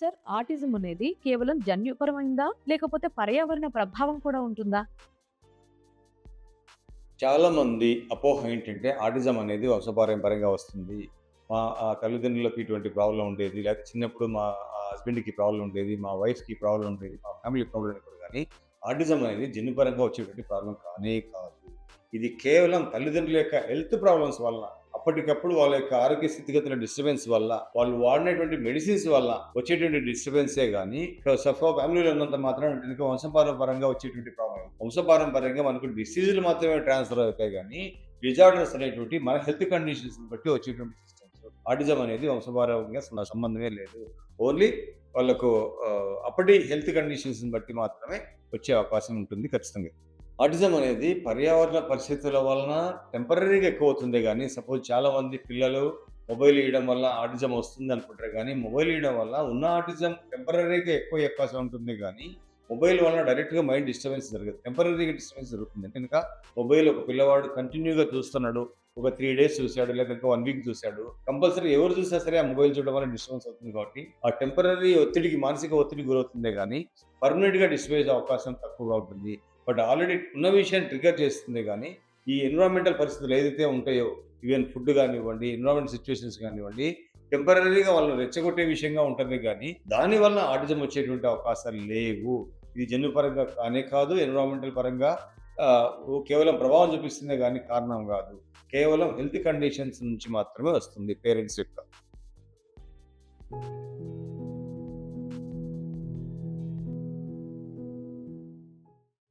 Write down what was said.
Sir, autism అనేది కేవలం జన్యుపరమైందా? లేకపోతే పర్యావరణ ప్రభావం కూడా ఉంటుందా? చాలామంది అపోహ ఏంటంటే, ఆటిజం అనేది వంశపారంపర్యంగా వస్తుంది. మా తల్లిదండ్రులకు ఇటువంటి ప్రాబ్లమ్ ఉండేది. లేకపోతే చిన్నప్పుడు మా హస్బెండ్‌కి ప్రాబ్లమ్ ఉండేది. మా వైఫ్‌కి ప్రాబ్లమ్ ఉండేది. మా ఫ్యామిలీ ప్రాబ్లమ్ ఉండేది కానీ, ఆటిజం అనేది జన్యుపరంగా వచ్చేటువంటి ప్రాబ్లమ్ కానే కాదు. ఇది కేవలం తల్లిదండ్రుల యొక్క హెల్త్ ప్రాబ్లమ్స్ వల్ల, అప్పటికప్పుడు వాళ్ళ యొక్క ఆరోగ్య స్థితిగతుల డిస్టర్బెన్స్ వల్ల, వాళ్ళు వాడినటువంటి మెడిసిన్స్ వల్ల వచ్చేటువంటి డిస్టర్బెన్సే గానీ, ఫ్యామిలీలో ఉన్నంత మాత్రాన గనుక వంశపారంపర్యంగా వచ్చేటువంటి ప్రాబ్లమ్. వంశపారంపర్యంగా మనకు డిసీజులు మాత్రమే ట్రాన్స్‌ఫర్ అవుతాయి గానీ, డిజార్డర్స్ అనేటువంటివి మన హెల్త్ కండిషన్స్‌ని బట్టి వచ్చేటువంటి సిస్టమ్స్. ఆటిజం అనేది వంశపారంగా సంబంధమే లేదు. ఓన్లీ వాళ్ళకు అప్పటి హెల్త్ కండిషన్స్‌ని బట్టి మాత్రమే వచ్చే అవకాశం ఉంటుంది ఖచ్చితంగా. ఆటిజం అనేది పర్యావరణ పరిస్థితుల వలన టెంపరరీగా ఎక్కువవుతుందే గానీ, సపోజ్ చాలామంది పిల్లలు మొబైల్ ఇయ్యడం వల్ల ఆటిజం వస్తుంది అనుకుంటారు గానీ, మొబైల్ ఇయ్యడం వల్ల ఉన్న ఆటిజం టెంపరరీగా ఎక్కువ అవకాశం ఉంటుంది గానీ, మొబైల్ వలన డైరెక్ట్‌గా మైండ్ డిస్టర్బెన్స్ జరగదు. టెంపరరీగా డిస్టర్బెన్స్ జరుగుతుంది. అంటే గనక మొబైల్ ఒక పిల్లవాడు కంటిన్యూగా చూస్తున్నాడు. ఒక 3 డేస్ చూసాడు, లేదా ఇంకా 1 వీక్ చూసాడు. కంపల్సరీ ఎవరు చూసినా సరే ఆ మొబైల్ చూడడం వల్ల డిస్టర్బెన్స్ అవుతుంది కాబట్టి, ఆ టెంపరరీ ఒత్తిడికి, మానసిక ఒత్తిడికి గురవుతుందే గానీ, పర్మనెంట్‌గా డిస్టర్బ్ అయ్యే అవకాశం తక్కువగా ఉంటుంది. బట్ ఆల్రెడీ ఉన్న విషయాన్ని ట్రిగ్గర్ చేస్తుంది గానీ, ఈ ఎన్విరాన్మెంటల్ పరిస్థితులు ఏదైతే ఉంటాయో, ఈవెన్ ఫుడ్ గానివ్వండి, ఎన్విరాన్మెంట్ సిట్యుయేషన్స్ గానివ్వండి, టెంపరరీగా వాళ్ళని రెచ్చగొట్టే విషయంగా ఉంటుంది గానీ, దాని వలన ఆటిజం వచ్చేటువంటి అవకాశాలు లేవు. ఇది జన్యుపరంగా కానే కాదు, ఎన్విరాన్మెంటల్ పరంగా కేవలం ప్రభావం చూపిస్తుందే గానీ కారణం గాదు. కేవలం హెల్త్ కండిషన్స్ నుంచి మాత్రమే వస్తుంది పేరెంట్స్ యొక్క.